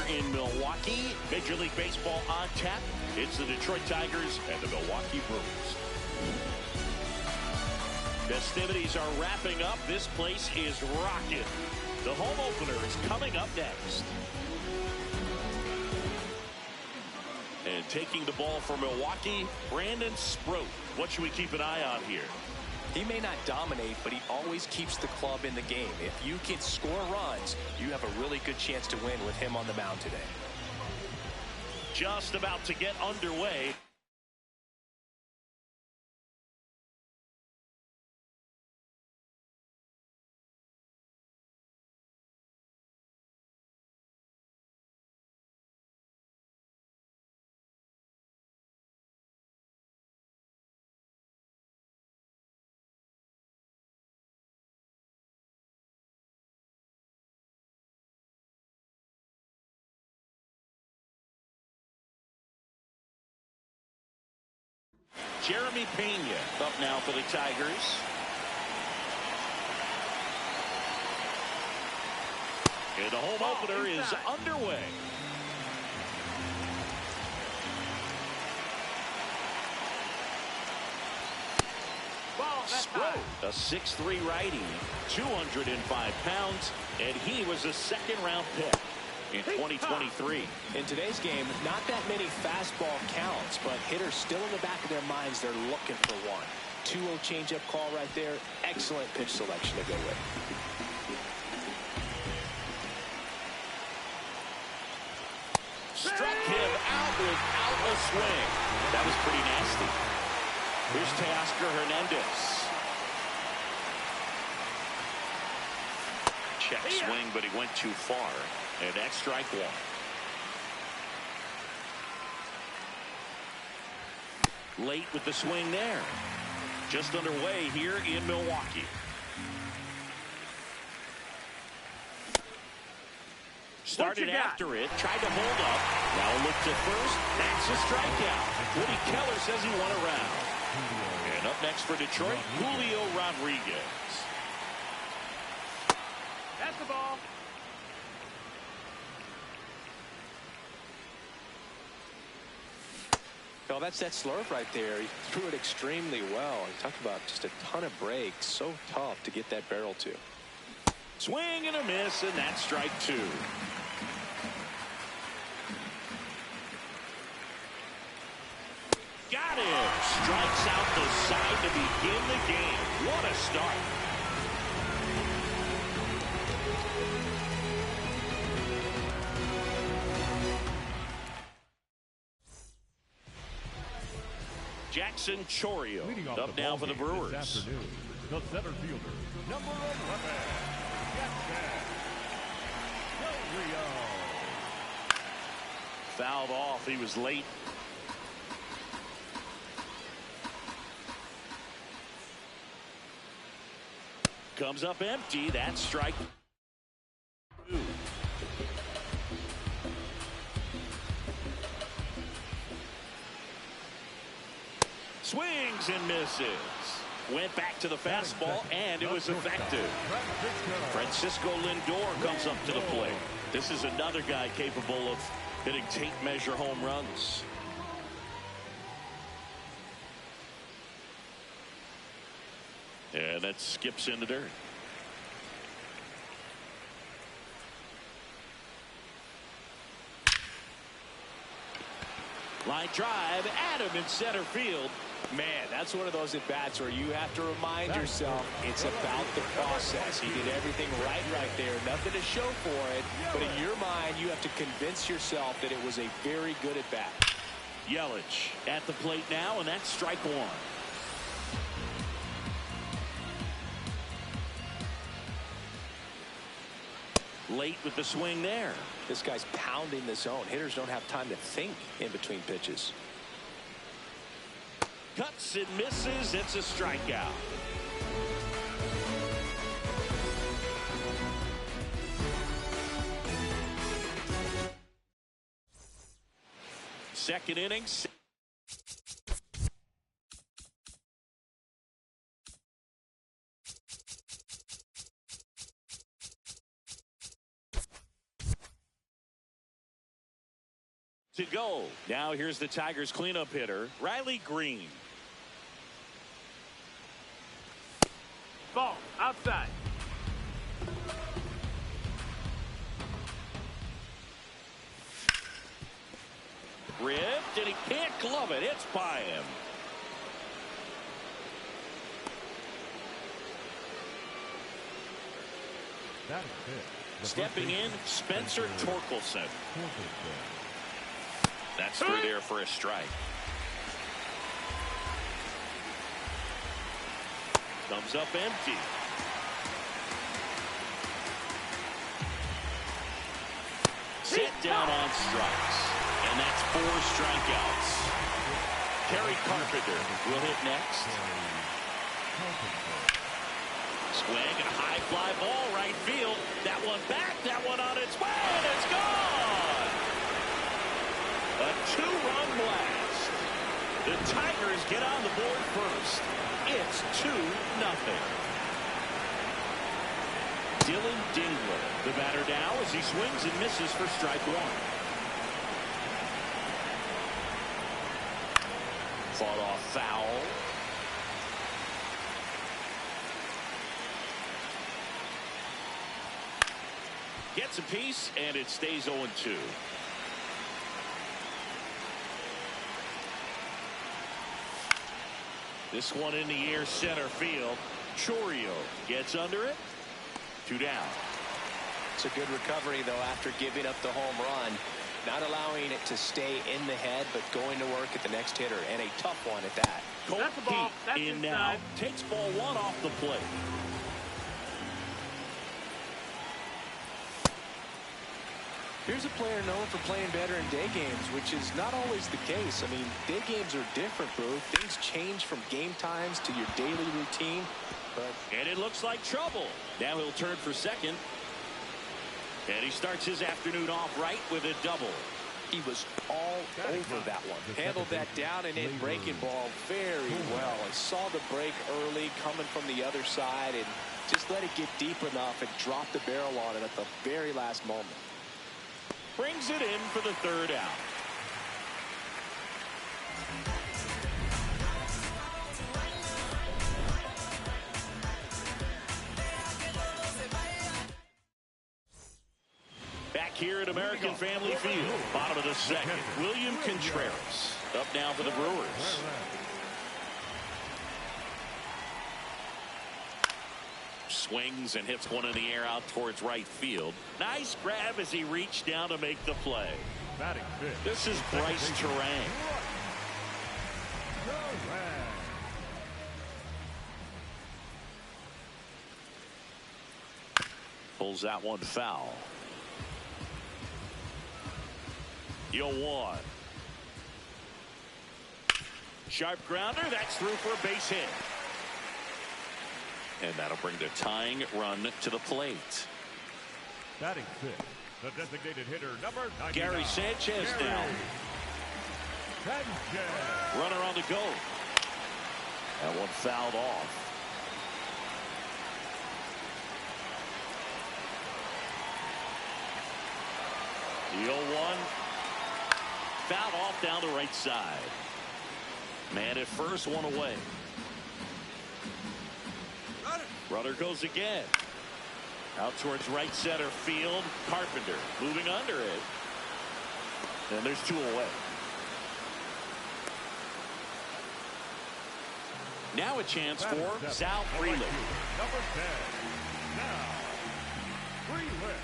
In Milwaukee, Major League Baseball on tap. It's the Detroit Tigers and the Milwaukee Brewers. Festivities are wrapping up. This place is rocking. The home opener is coming up next. And taking the ball for Milwaukee, Brandon Sproat. What should we keep an eye on here? He may not dominate, but he always keeps the club in the game. If you can score runs, you have a really good chance to win with him on the mound today. Just about to get underway. Jeremy Pena up now for the Tigers. And the home opener is underway. Sproat, a 6'3" righty, 205 pounds, and he was a second-round pick in 2023. In today's game, not that many fastball counts, but hitters still in the back of their minds, they're looking for one. 2-0 changeup call right there. Excellent pitch selection to go with. Struck him out without a swing. That was pretty nasty. Here's Teoscar Hernandez. Check swing, but he went too far. And that's strike one. Late with the swing there. Just underway here in Milwaukee. Started after it, tried to hold up. Now a look to first. That's a strikeout. Woody Keller says he won a round. And up next for Detroit, Julio Rodriguez. That's the ball. Well, that's that slurve right there. He threw it extremely well. He talked about just a ton of breaks. So tough to get that barrel to. Swing and a miss, and that's strike two. Got him. Strikes out the side to begin the game. What a start. Jackson Chourio up now for the Brewers. The center fielder, number 11, Jackson Chourio. Fouled off. He was late. Comes up empty. That's strike 2. Swings and misses. Went back to the fastball, and it was effective. Francisco Lindor comes up to the plate. This is another guy capable of hitting tape measure home runs. And that skips in the dirt. Line drive, Adam in center field. Man, that's one of those at-bats where you have to remind yourself it's about the process. He did everything right there. Nothing to show for it. But in your mind, you have to convince yourself that it was a very good at-bat. Yelich at the plate now, and that's strike 1. Late with the swing there. This guy's pounding the zone. Hitters don't have time to think in between pitches. Cuts and misses. It's a strikeout. Second inning. To go. Now here's the Tigers cleanup hitter, Riley Green. Ball outside. Ripped, and he can't glove it. It's by him. Stepping in, Spencer Torkelson. That's through there for a strike. Comes up empty. Set down on strikes. And that's 4 strikeouts. Kerry Carpenter will hit next. Swing and a high fly ball right field. That one back, that one on its way, and it's gone! A 2-run blast. The Tigers get on the board first. It's 2-0. Dylan Dingler, the batter now as he swings and misses for strike 1. Fought off foul. Gets a piece, and it stays 0-2. This one in the air center field. Chourio gets under it. 2 down. It's a good recovery, though, after giving up the home run. Not allowing it to stay in the head, but going to work at the next hitter, and a tough one at that. Colt That's the ball. That's in inside. now. Takes ball 1 off the plate. Here's a player known for playing better in day games, which is not always the case. I mean, day games are different, bro. Things change from game times to your daily routine. And it looks like trouble. Now he'll turn for second. And he starts his afternoon off right with a double. He was all over that one. Handled that down and in breaking ball very well. I saw the break early coming from the other side and just let it get deep enough and drop the barrel on it at the very last moment. Brings it in for the 3rd out. Back here at American Family Field, bottom of the 2nd, William Contreras up now for the Brewers. Swings and hits one in the air out towards right field. Nice grab as he reached down to make the play. This is Bryce Terang. Correct. Pulls that one foul. 0-1. Sharp grounder. That's through for a base hit. And that'll bring the tying run to the plate. Batting fifth, the designated hitter, number 99. Gary Sanchez Gary now. Sanchez. Runner on the go. That one fouled off. The 0-1. Fouled off down the right side. Man at first, one away. Runner goes again. Out towards right center field. Carpenter moving under it. And there's two away. Now a chance for Sal Freeland. Number 10. Now, Freeland.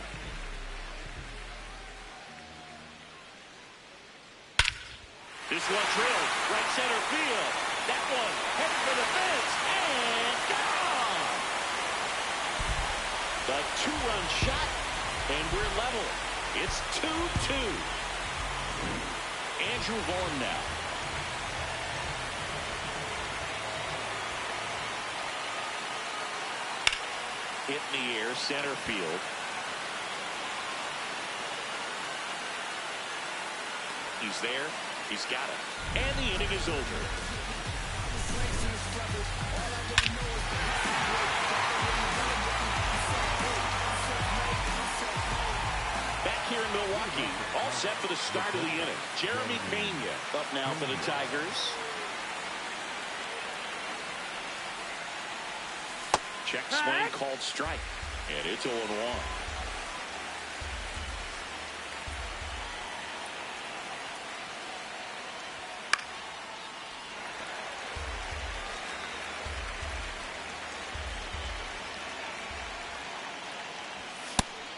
This one drilled. Right center field. That one headed for the fence. And gone. The two-run shot. And we're level. It's 2-2. Andrew Vaughn now. Hit in the air, center field. He's there. He's got it. And the inning is over. Back here in Milwaukee, all set for the start of the inning. Jeremy Pena up now for the Tigers. Check swing called strike. And it's 0-1.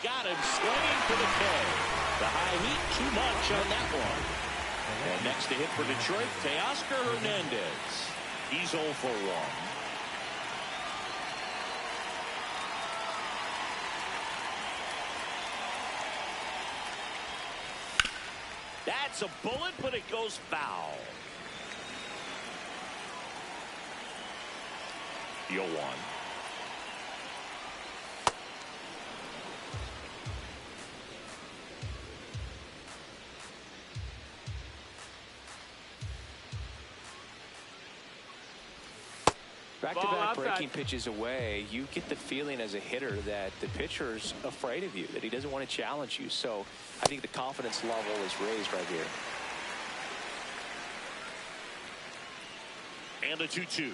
Got him swinging for the K. The high heat, too much on that one. And next to hit for Detroit, Teoscar Hernandez. He's 0 for 1. That's a bullet, but it goes foul. 0-1. Back-to-back breaking pitches away, you get the feeling as a hitter that the pitcher's afraid of you, that he doesn't want to challenge you. So I think the confidence level is raised right here. And a 2-2.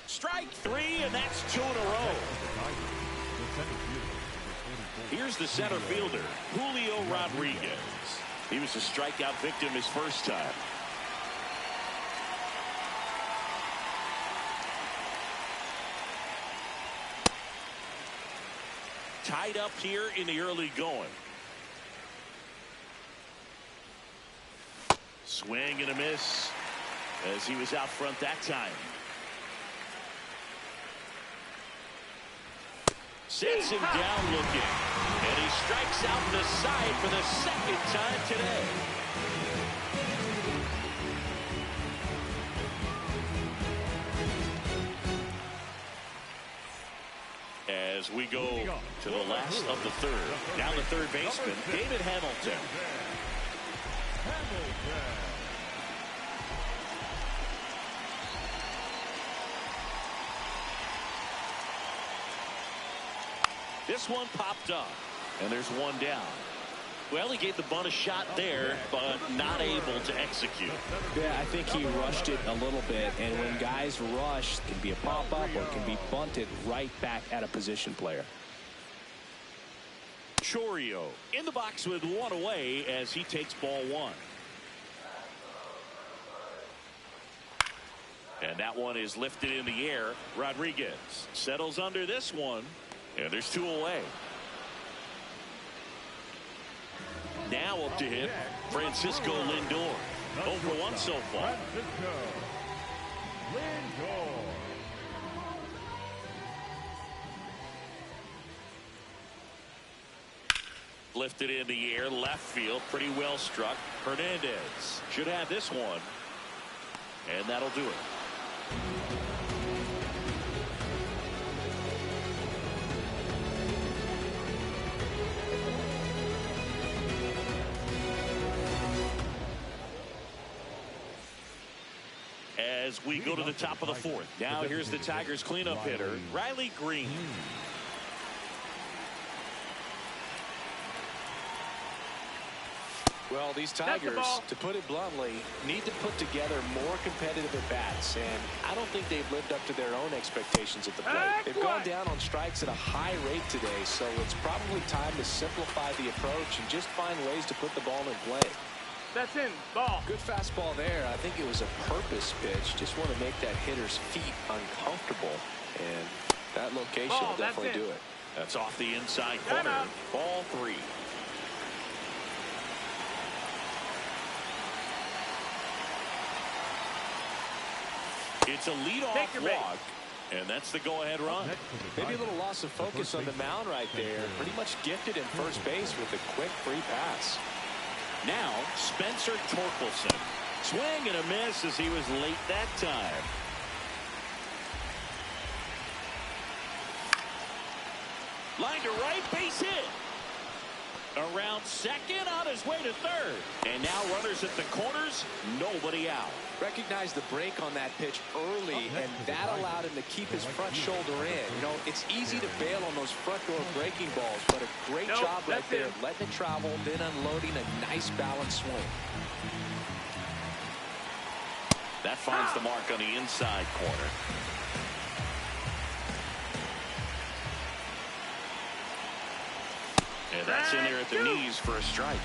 Strike three, and that's 2 in a row. Here's the center fielder, Julio Rodriguez. He was a strikeout victim his first time. Tied up here in the early going. Swing and a miss as he was out front that time. Sets him down looking. And he strikes out the side for the second time today. As we go to the last of the third. Now the third baseman, David Hamilton. This one popped up, and there's one down. Well, he gave the bunt a shot there, but not able to execute. Yeah, I think he rushed it a little bit, and when guys rush, it can be a pop-up or it can be bunted right back at a position player. Chorio in the box with one away as he takes ball one. And that one is lifted in the air. Rodriguez settles under this one, and there's two away. Now up to hit Francisco Lindor. 0 for 1 so far. Francisco Lindor. Lifted in the air, left field, pretty well struck. Hernandez should have this one, and that'll do it. As we go to the top of the fourth. Now here's the Tigers cleanup hitter, Riley Green. Well, these Tigers, to put it bluntly, need to put together more competitive at-bats, and I don't think they've lived up to their own expectations at the plate. They've gone down on strikes at a high rate today, so it's probably time to simplify the approach and just find ways to put the ball in play. That's in. Ball. Good fastball there. I think it was a purpose pitch. Just want to make that hitter's feet uncomfortable, and that location will definitely do it. That's off the inside corner. Ball 3. It's a leadoff walk, and that's the go-ahead run. Maybe a little loss of focus on the mound right there. Pretty much gifted in first base with a quick free pass. Now, Spencer Torkelson. Swing and a miss as he was late that time. Line to right, base hit. Around second, on his way to third. And now runners at the corners, nobody out. Recognized the break on that pitch early, and that allowed him to keep his front shoulder in. You know, it's easy to bail on those front door breaking balls, but a great job right there, letting it travel, then unloading a nice balanced swing. That finds the mark on the inside corner. And that's in there at the knees for a strike.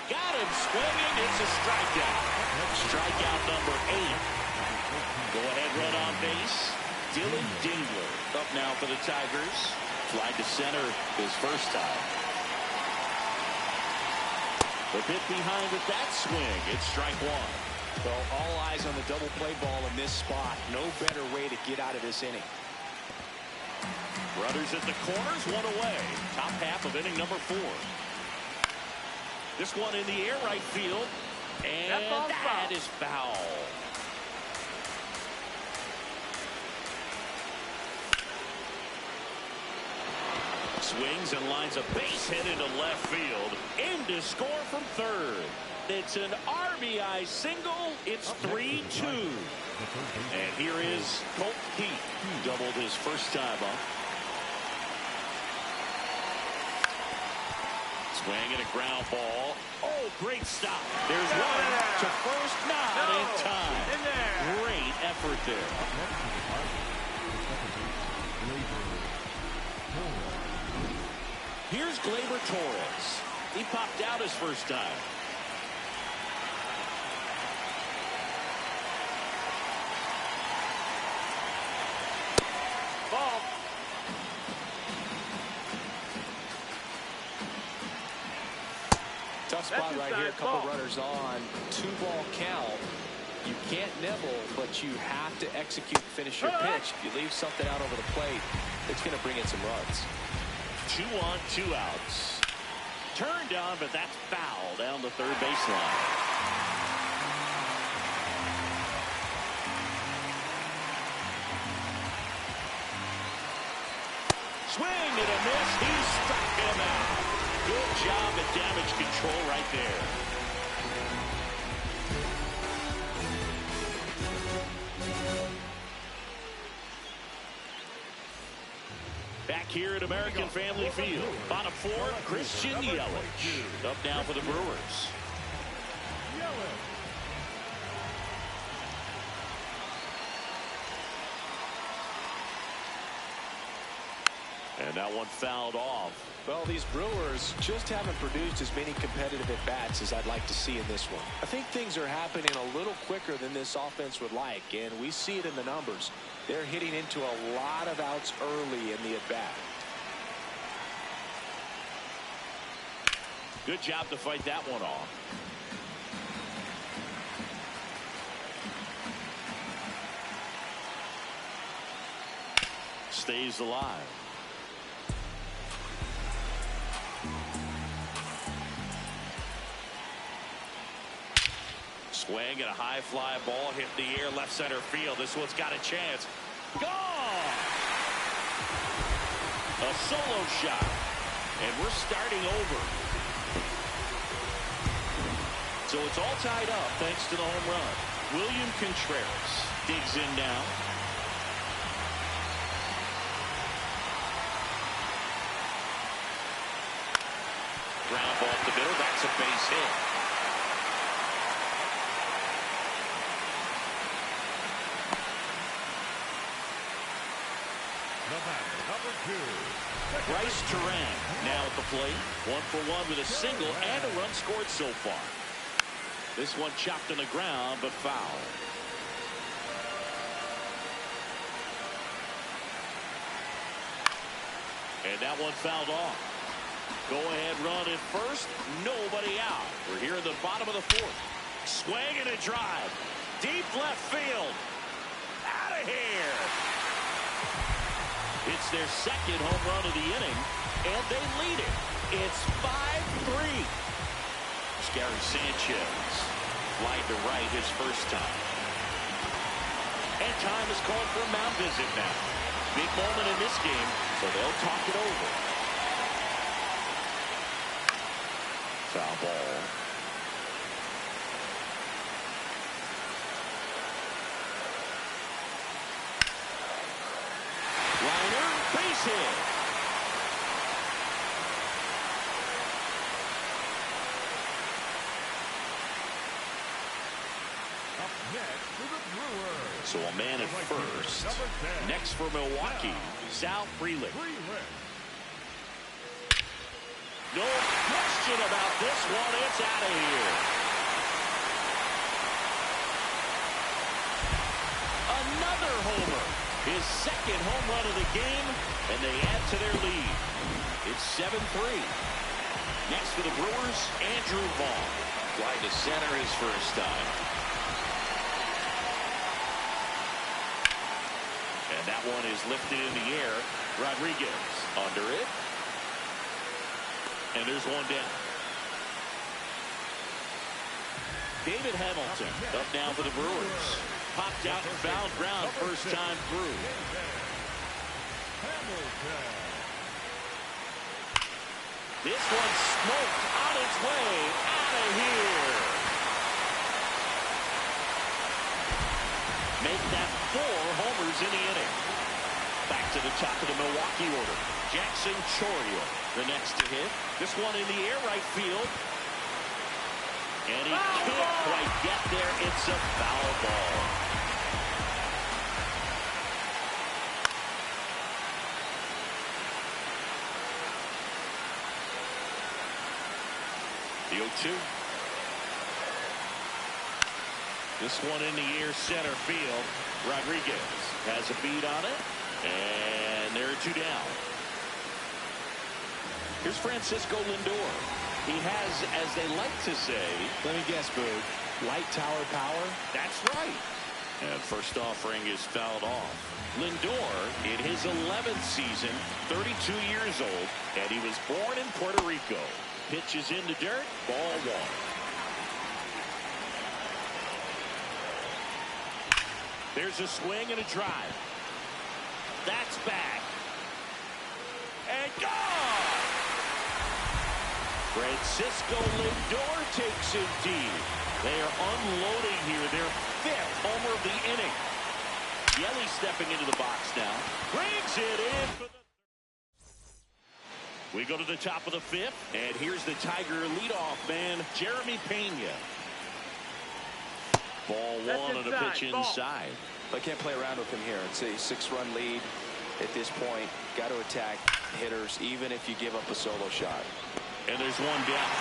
Got him swinging. It's a strikeout. Strikeout number 8. Go-ahead run on base. Dylan Dingler up now for the Tigers. Fly to center his first time. A bit behind with that swing. It's strike 1. Well, all eyes on the double play ball in this spot. No better way to get out of this inning. Runners at the corners, 1 away. Top half of inning number 4. This one in the air, right field. And that is foul. Swings and lines a base hit into left field. In to score from third. It's an RBI single. It's 3-2. And here is Colt Heat. Doubled his first time up. Swing and a ground ball. Oh, great stop. There's one to first, not in time. Great effort there. Here's Gleyber Torres. He popped out his first time. Ball. Tough spot right here. A couple runners on. 2-ball count. You can't nibble, but you have to execute, finish your pitch. If you leave something out over the plate, it's going to bring in some runs. 2 on, 2 outs. Turned on, but that's foul down the third baseline. Swing and a miss. He struck him out. Good job at damage control right there. Back here at American Family Field. Bottom 4, Christian Yelich. Up now for the Brewers. And that one fouled off. Well, these Brewers just haven't produced as many competitive at-bats as I'd like to see in this one. I think things are happening a little quicker than this offense would like, and we see it in the numbers. They're hitting into a lot of outs early in the at-bat. Good job to fight that one off. Stays alive. Swing and a high fly ball hit the air left center field. This one's got a chance. Gone! A solo shot. And we're starting over. So it's all tied up thanks to the home run. William Contreras digs in now. Ground ball up the middle. That's a base hit. Number 2. Bryce Turan now at the plate. 1 for 1 with a single and a run scored so far. This one chopped on the ground, but foul. And that one fouled off. Go ahead run at first. Nobody out. We're here in the bottom of the 4th. Swing and a drive. Deep left field. Out of here. It's their second home run of the inning, and they lead it. It's 5-3. Gary Sanchez flied to right his first time. And time is called for a mound visit now. Big moment in this game, so they'll talk it over. Foul ball. Liner, base hit. So a man at first. Next for Milwaukee, Sal Frelick. No question about this one. It's out of here. Another homer. His second home run of the game, and they add to their lead. It's 7-3. Next for the Brewers, Andrew Vaughn. Fly to center his first time. And that one is lifted in the air. Rodriguez under it. And there's one down. David Hamilton up now for the Brewers. Popped out and fouled ground first time through. This one smoked on its way out of here. Make that 4 homers in the inning. Back to the top of the Milwaukee order. Jackson Chourio, the next to hit. This one in the air right field. And he can't quite get there. It's a foul ball. The 0-2. This one in the air center field. Rodriguez has a beat on it. And there are 2 down. Here's Francisco Lindor. He has, as they like to say, Let me guess, Boog. Light tower power? That's right. And first offering is fouled off. Lindor, in his 11th season, 32 years old, and he was born in Puerto Rico. Pitches in the dirt, ball 1. There's a swing and a drive. That's back. And gone! Francisco Lindor takes it deep. They are unloading here. Their 5th homer of the inning. Yelly stepping into the box now. Brings it in for the... We go to the top of the 5th. And here's the Tiger leadoff man, Jeremy Pena. Ball 1 on a pitch inside. I can't play around with him here. It's a 6-run lead at this point. Got to attack hitters, even if you give up a solo shot. And there's one down.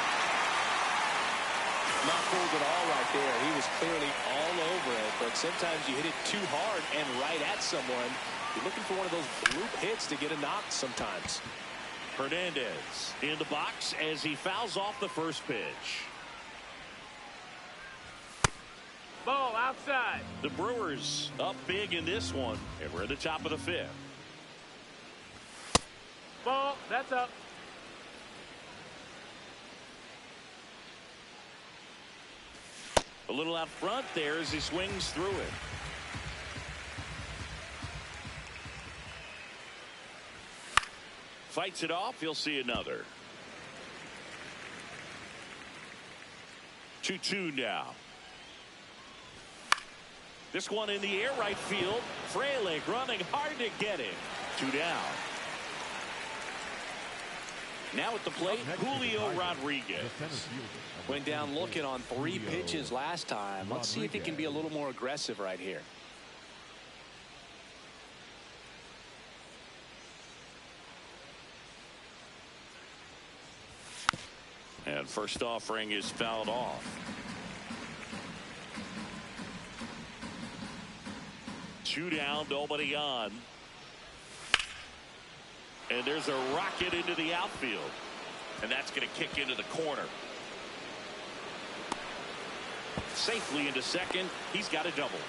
Not fooled at all right there. He was clearly all over it, but sometimes you hit it too hard and right at someone. You're looking for one of those bloop hits to get a knock sometimes. Hernandez in the box as he fouls off the first pitch. Ball outside. The Brewers up big in this one, and we're at the top of the fifth. Ball, that's up. A little out front there as he swings through it. Fights it off. He'll see another. 2-2 now. This one in the air right field. Frelick running hard to get it. 2 down. Now at the plate, Julio Rodriguez. Went down looking on 3 pitches last time. Let's see if he can be a little more aggressive right here. And first offering is fouled off. 2 down, nobody on. And there's a rocket into the outfield. And that's going to kick into the corner. Safely into second. He's got a double.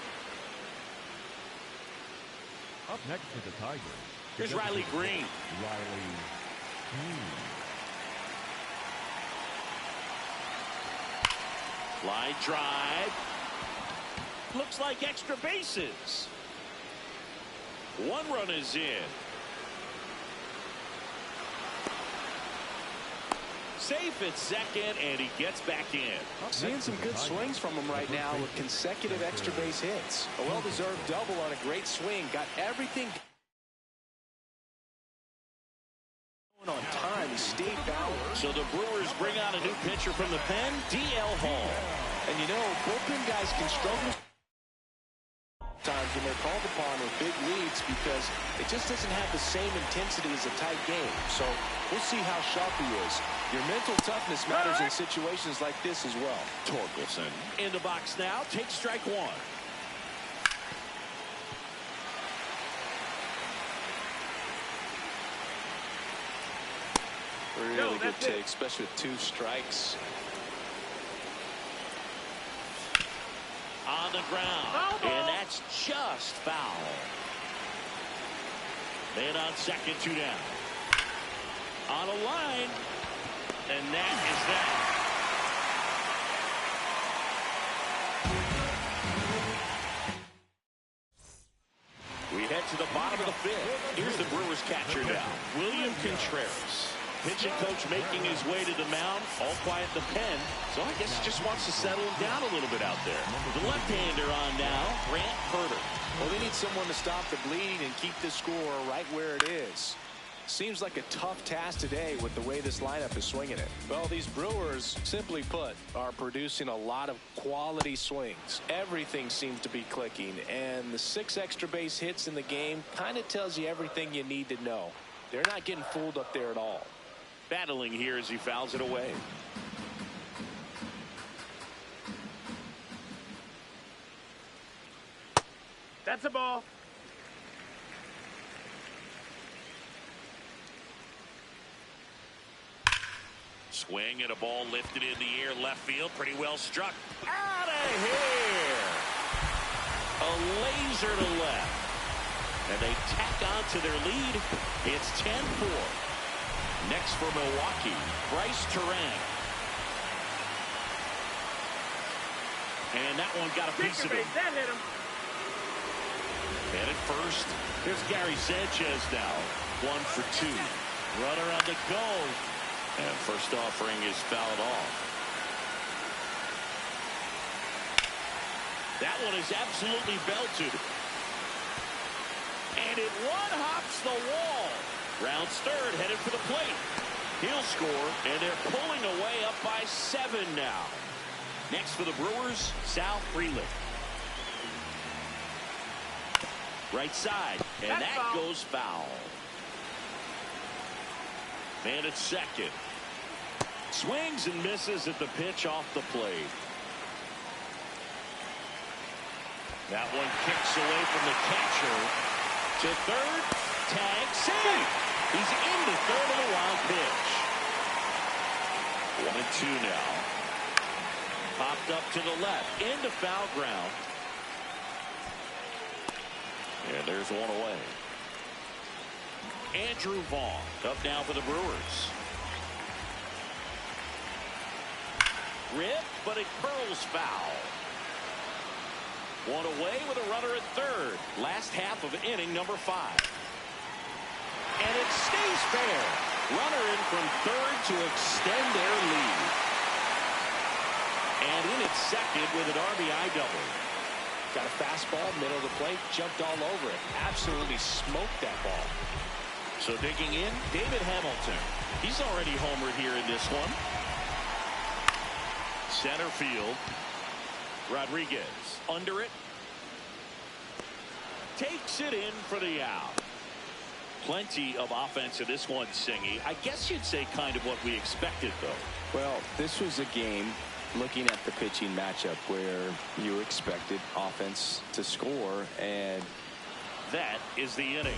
Up next for the Tigers. Here's Riley Green. Line drive. Looks like extra bases. 1 run is in. Safe at second, and he gets back in. Seeing some good swings from him right now with consecutive extra base hits. A well-deserved double on a great swing. Got everything on time. He stayed balanced. So the Brewers bring out a new pitcher from the pen, D.L. Hall. And you know, bullpen guys can struggle times when they're called upon with big leads because it just doesn't have the same intensity as a tight game. So we'll see how sharp he is. Your mental toughness matters in situations like this as well. Torkelson in the box now. Takes strike 1. Really good take, especially with 2 strikes. On the ground, and that's just foul. Man on second, 2 down. On a line, and that is that. We head to the bottom of the 5th. Here's the Brewers catcher now, William Contreras. Pitching coach making his way to the mound, all quiet in the pen. So I guess he just wants to settle him down a little bit out there. The left-hander on now, Grant Herter. Well, they need someone to stop the bleed and keep this score right where it is. Seems like a tough task today with the way this lineup is swinging it. Well, these Brewers, simply put, are producing a lot of quality swings. Everything seems to be clicking, and the 6 extra base hits in the game kind of tells you everything you need to know. They're not getting fooled up there at all. Battling here as he fouls it away. That's a ball. Swing and a ball lifted in the air, left field, pretty well struck. Out of here! A laser to left. And they tack on to their lead. It's 10-4. Next for Milwaukee, Bryce Terang. And that one got a piece of him. That hit him. And at first, here's Gary Sanchez now. 1 for 2. Runner on the go. And first offering is fouled off. That one is absolutely belted. And it one-hops the wall. Rounds third, headed for the plate. He'll score, and they're pulling away up by 7 now. Next for the Brewers, Sal Frelick. Right side, and That's that foul. goes foul. Man at second. Swings and misses at the pitch off the plate. That one kicks away from the catcher. To third, tag, save. He's into third on the wild pitch. 1-2 now. Popped up to the left. Into foul ground. And there's one away. Andrew Vaughn up now for the Brewers. Rip, but it curls foul. One away with a runner at third. Last half of inning number 5. And it stays fair. Runner in from third to extend their lead. And in at second with an RBI double. Got a fastball, middle of the plate, jumped all over it. Absolutely smoked that ball. So digging in, David Hamilton. He's already homered here in this one. Center field. Rodriguez under it. Takes it in for the out. Plenty of offense in this one, Singy. I guess you'd say kind of what we expected, though. Well, this was a game, looking at the pitching matchup, where you expected offense to score, and that is the inning.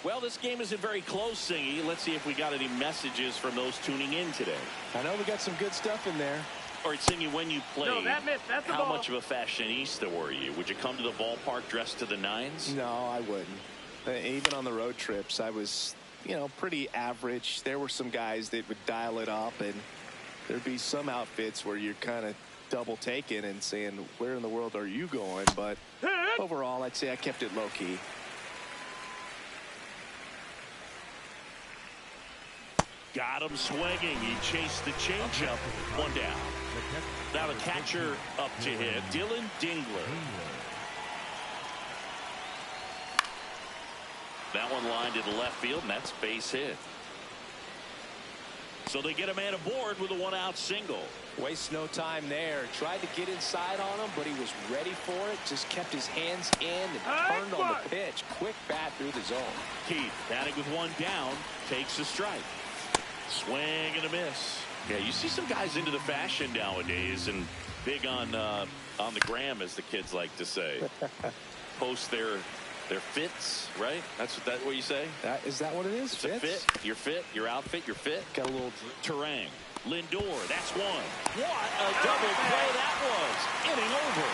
Well, this game isn't very close, Singy. Let's see if we got any messages from those tuning in today. I know we got some good stuff in there. All right, Singy, when you played, no, that missed. That's the how ball. much of a fashionista were you? Would you come to the ballpark dressed to the nines? No, I wouldn't. Even on the road trips, I was, pretty average. There were some guys that would dial it up, and there'd be some outfits where you're kind of double taking and saying, where in the world are you going? But overall, I'd say I kept it low key. Got him swinging. He chased the changeup. One down. Now the catcher up to hit, Dylan Dingler. That one lined to the left field, and that's base hit. So they get a man aboard with a one-out single. Waste no time there. Tried to get inside on him, but he was ready for it. Just kept his hands in and turned on the pitch. Quick bat through the zone. Keith, batting with one down, takes a strike. Swing and a miss. Yeah, you see some guys into the fashion nowadays and big on the gram, as the kids like to say. Post their fits, right? That's what you say? Is that what it is? It's a fit. Your fit, your outfit, your fit. Got a little Terang. Lindor, that's one. What a double play that was. Inning over.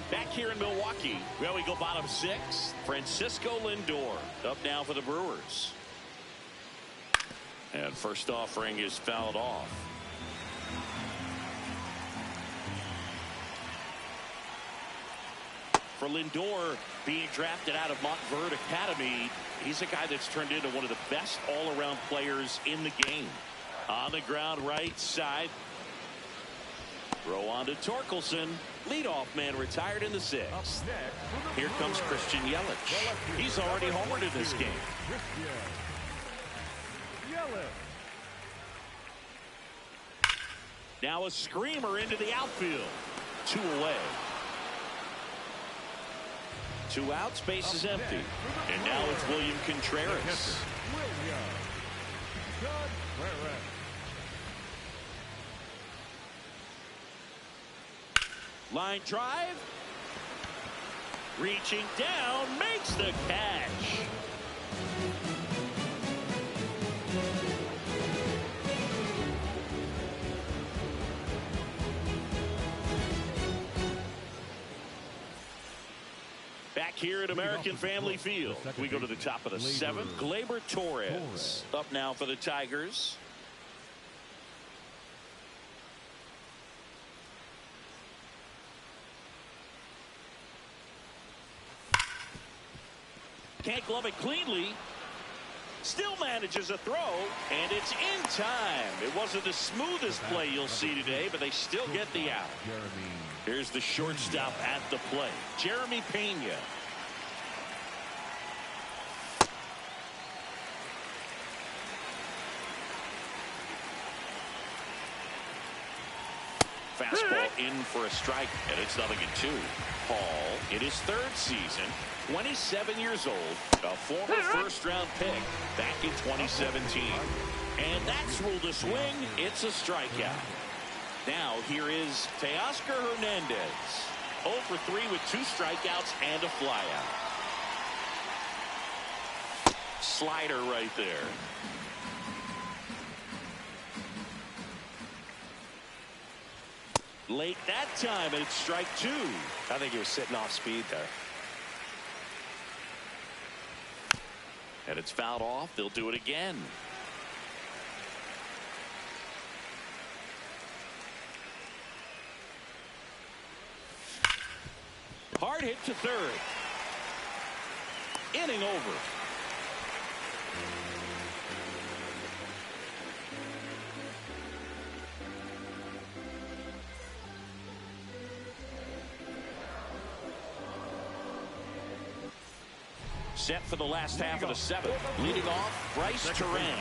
Back here in Milwaukee, well, we go bottom 6. Francisco Lindor up now for the Brewers. And first offering is fouled off. For Lindor, being drafted out of Montverde Academy, he's a guy that's turned into one of the best all-around players in the game. On the ground right side. Throw on to Torkelson. Leadoff man retired in the 6th. Here comes Christian Yelich. He's already homered in this game. Now a screamer into the outfield. 2 away. 2 outs, base is empty. And now it's William Contreras. Line drive. Reaching down, makes the catch. Back here at American Family Field, we go to the top of the 7th. Gleyber Torres up now for the Tigers. Can't glove it cleanly. Still manages a throw, and it's in time. It wasn't the smoothest play you'll see today, but they still get the out. Here's the shortstop at the plate, Jeremy Pena. Fastball in for a strike, and it's 0-2. Paul, in his third season, 27 years old, a former first-round pick back in 2017. And that's ruled a swing. It's a strikeout. Now here is Teoscar Hernandez. 0 for 3 with 2 strikeouts and a flyout. Slider right there. Late that time, and it's strike 2. I think he was sitting off speed there. And it's fouled off. They'll do it again. Hard hit to third. Inning over. Set for the last half of the 7th. Leading off, Bryce Terang.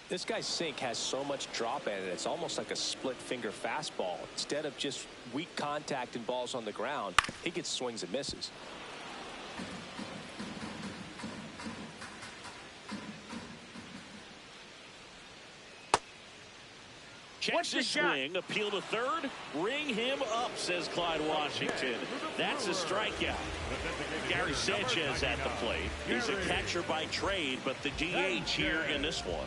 This guy's sink has so much drop in it. It's almost like a split finger fastball. Instead of just weak contact and balls on the ground, he gets swings and misses. Checks his swing, appeal to third, ring him up, says Clyde Washington. That's a strikeout. Gary Sanchez at the plate. He's a catcher by trade, but the DH here in this one.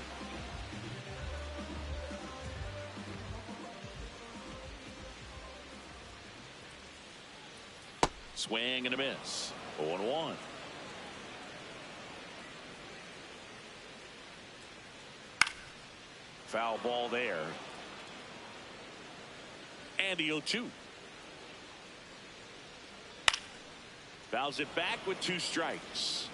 Swing and a miss. 0-1. Foul ball there. And the 0-2. Fouls it back with 2 strikes.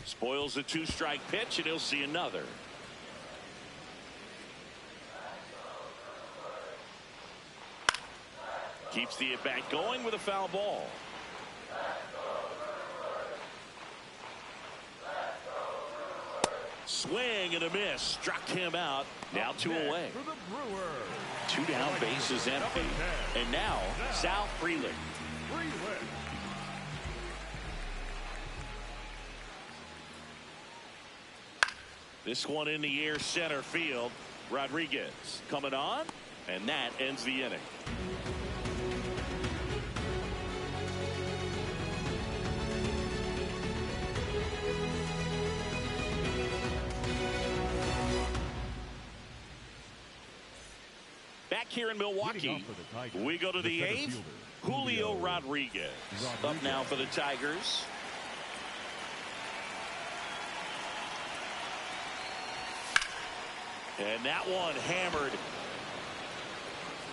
Spoils the 2-strike pitch, and he'll see another. Keeps the at-bat going with a foul ball. Swing and a miss. Struck him out. Now 2 away. 2 down, bases empty. And now, Sal Frelick. This one in the air, center field. Rodriguez coming on, and that ends the inning. Back here in Milwaukee, we go to the 8th. Julio Rodriguez up now for the Tigers. And that one hammered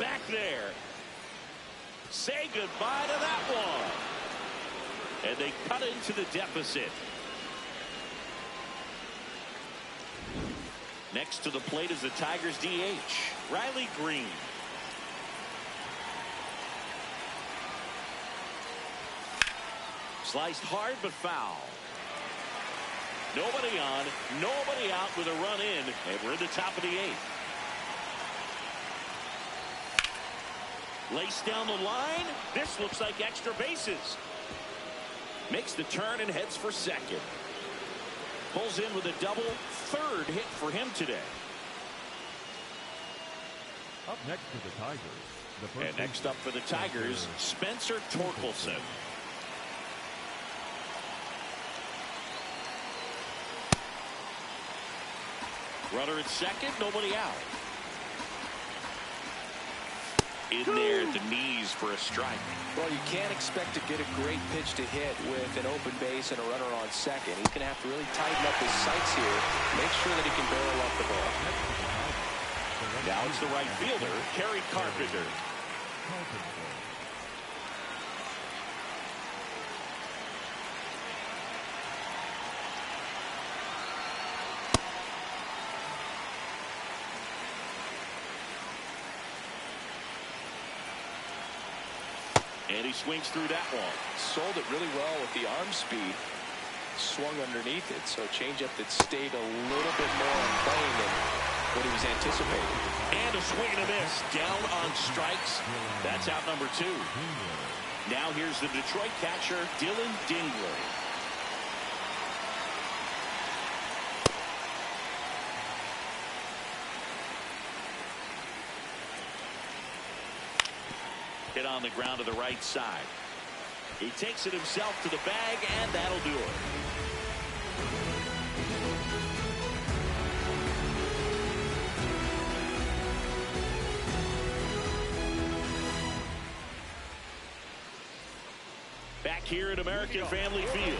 back there. Say goodbye to that one. And they cut into the deficit. Next to the plate is the Tigers DH, Riley Green. Sliced hard but foul. Nobody on, nobody out with a run in, and we're in the top of the 8th. Laced down the line. This looks like extra bases. Makes the turn and heads for second. Pulls in with a double, 3rd hit for him today. Up next to the Tigers. And next up for the Tigers, Spencer Torkelson. Runner at second, nobody out. In there at the knees for a strike. Well, you can't expect to get a great pitch to hit with an open base and a runner on second. He's going to have to really tighten up his sights here, make sure that he can barrel up the ball. Now it's the right fielder, Kerry Carpenter. And he swings through that one. Sold it really well with the arm speed. Swung underneath it, so a changeup that stayed a little bit more on plane than what he was anticipating. And a swing and a miss. Down on strikes. That's out number 2. Now here's the Detroit catcher, Dylan Dingler. Hit on the ground to the right side. He takes it himself to the bag, and that'll do it. Back here at American Family Field.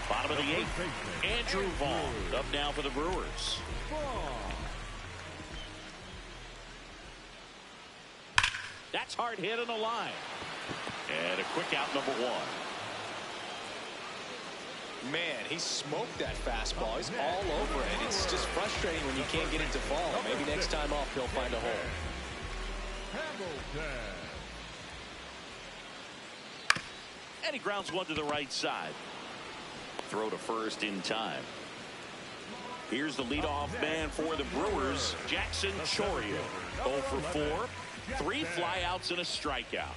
Bottom of the 8th. Andrew Vaughn up now for the Brewers. That's hard hit on the line. And a quick out, number 1. Man, he smoked that fastball. He's all over it. It's just frustrating when you can't get it to fall. Maybe next time off he'll find a hole. And he grounds one to the right side. Throw to first in time. Here's the leadoff man for the Brewers, Jackson Chourio. 0 for 4. 3 flyouts and a strikeout.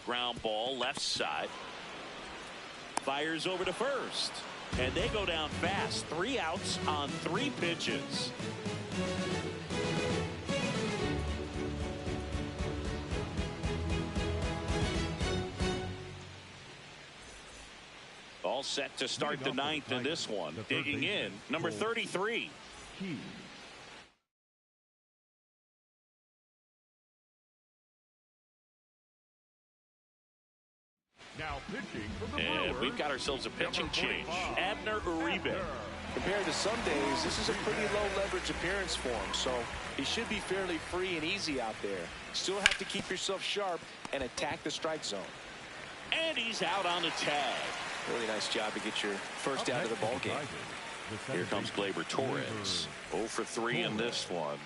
Ground ball left side. Fires over to first. And they go down fast. 3 outs on 3 pitches. All set to start the 9th in this one. Digging in, number 33. Now pitching for the And Brewers, we've got ourselves a pitching change. Abner Uribe. Compared to some days, this is a pretty low leverage appearance for him, so he should be fairly free and easy out there. Still have to keep yourself sharp and attack the strike zone. And he's out on the tag. Really nice job to get your first out of the ball game. Here comes Gleyber Torres. 0 for 3 in this one.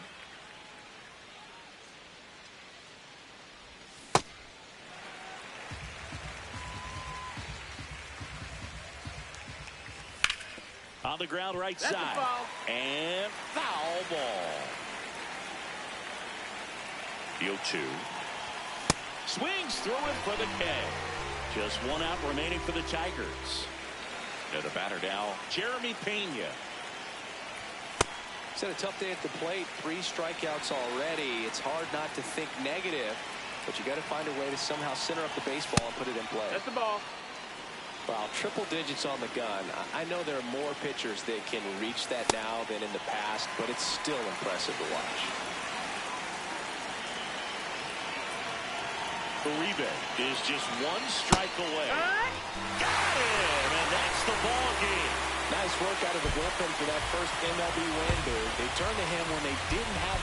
On the ground right That's side. a foul. And foul ball. Deal 2. Swings through it for the K. Just 1 out remaining for the Tigers. And the batter now, Jeremy Pena. He's had a tough day at the plate. 3 strikeouts already. It's hard not to think negative, but you got to find a way to somehow center up the baseball and put it in play. That's the ball. Wow, triple digits on the gun. I know there are more pitchers that can reach that now than in the past, but it's still impressive to watch. Uribe is just 1 strike away. Got him, and that's the ball game. Nice work out of the bullpen for that first MLB win, dude. They turned to him when they didn't have